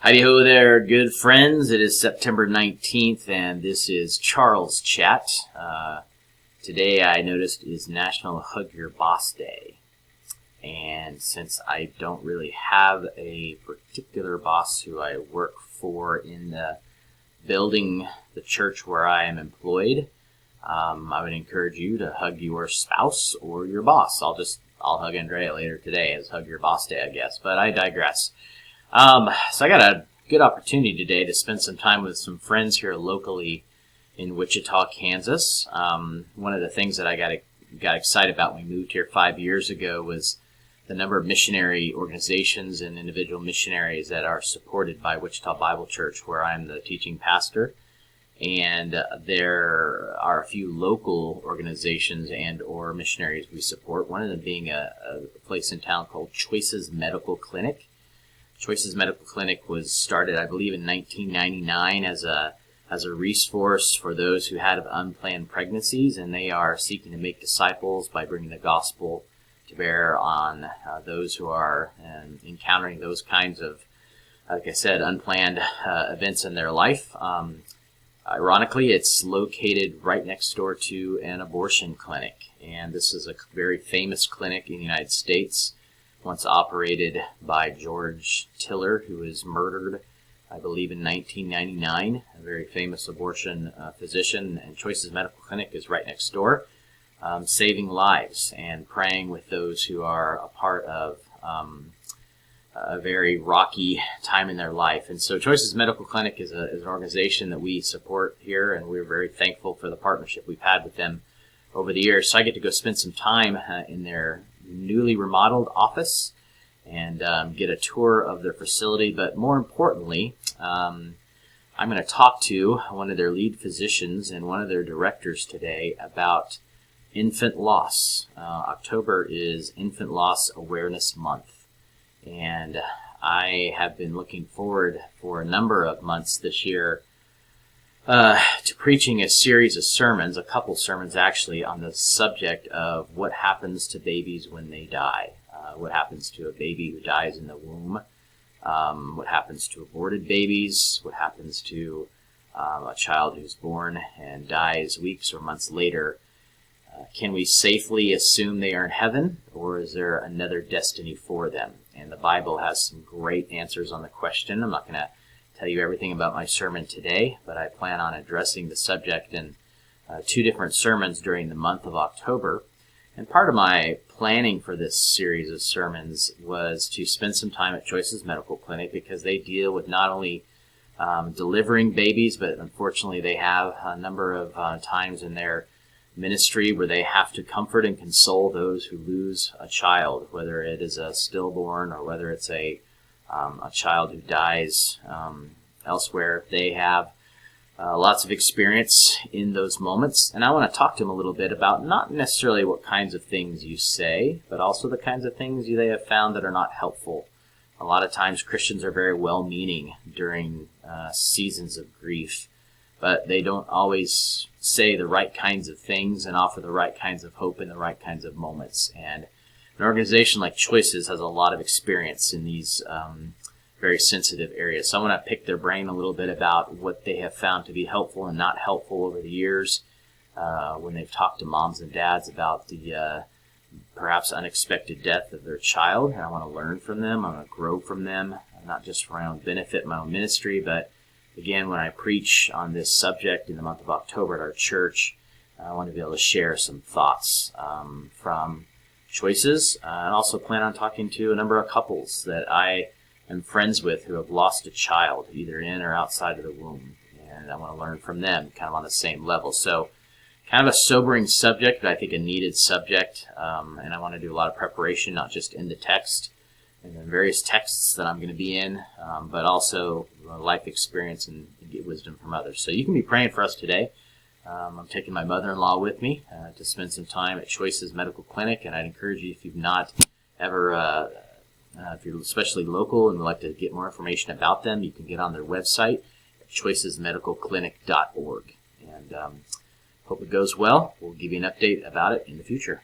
Heidi ho there, good friends. It is September 19th, and this is Charles Chat. Today I noticed is National Hug Your Boss Day. And since I don't really have a particular boss who I work for in the building, the church where I am employed, I would encourage you to hug your spouse or your boss. I'll hug Andrea later today as Hug Your Boss Day, I guess, but I digress. So I got a good opportunity today to spend some time with some friends here locally in Wichita, Kansas. One of the things that I got excited about when we moved here 5 years ago was the number of missionary organizations and individual missionaries that are supported by Wichita Bible Church, where I'm the teaching pastor. And there are a few local organizations and or missionaries we support, one of them being a place in town called Choices Medical Clinic. Choices Medical Clinic was started, I believe, in 1999 as a resource for those who had unplanned pregnancies, and they are seeking to make disciples by bringing the gospel to bear on those who are encountering those kinds of, like I said, unplanned events in their life. Ironically, it's located right next door to an abortion clinic, and this is a very famous clinic in the United States, once operated by George Tiller, who was murdered, I believe, in 1999, a very famous abortion physician. And Choices Medical Clinic is right next door, saving lives and praying with those who are a part of a very rocky time in their life. And so Choices Medical Clinic is an organization that we support here, and we're very thankful for the partnership we've had with them over the years. So I get to go spend some time in their newly remodeled office and get a tour of their facility. But more importantly, I'm going to talk to one of their lead physicians and one of their directors today about infant loss. October is Infant Loss Awareness Month, and I have been looking forward for a number of months this year to preaching a series of sermons, a couple sermons actually, on the subject of what happens to babies when they die. What happens to a baby who dies in the womb, what happens to aborted babies, what happens to a child who's born and dies weeks or months later. Can we safely assume they are in heaven, or is there another destiny for them? And the Bible has some great answers on the question. I'm not going to tell you everything about my sermon today, but I plan on addressing the subject in two different sermons during the month of October. And part of my planning for this series of sermons was to spend some time at Choices Medical Clinic, because they deal with not only delivering babies, but unfortunately they have a number of times in their ministry where they have to comfort and console those who lose a child, whether it is a stillborn or whether it's a child who dies elsewhere. They have lots of experience in those moments, and I want to talk to them a little bit about not necessarily what kinds of things you say, but also the kinds of things they have found that are not helpful. A lot of times Christians are very well-meaning during seasons of grief, but they don't always say the right kinds of things and offer the right kinds of hope in the right kinds of moments. And an organization like Choices has a lot of experience in these very sensitive areas. So I want to pick their brain a little bit about what they have found to be helpful and not helpful over the years when they've talked to moms and dads about the perhaps unexpected death of their child. And I want to learn from them. I want to grow from them, not just for my own benefit, my own ministry, but again, when I preach on this subject in the month of October at our church, I want to be able to share some thoughts from Choices. I also plan on talking to a number of couples that I am friends with who have lost a child, either in or outside of the womb. And I want to learn from them kind of on the same level. So kind of a sobering subject, but I think a needed subject. And I want to do a lot of preparation, not just in the text and the various texts that I'm going to be in, but also life experience and get wisdom from others. So you can be praying for us today. I'm taking my mother-in-law with me to spend some time at Choices Medical Clinic, and I'd encourage you, if you've not ever, if you're especially local and would like to get more information about them, you can get on their website at choicesmedicalclinic.org. And hope it goes well. We'll give you an update about it in the future.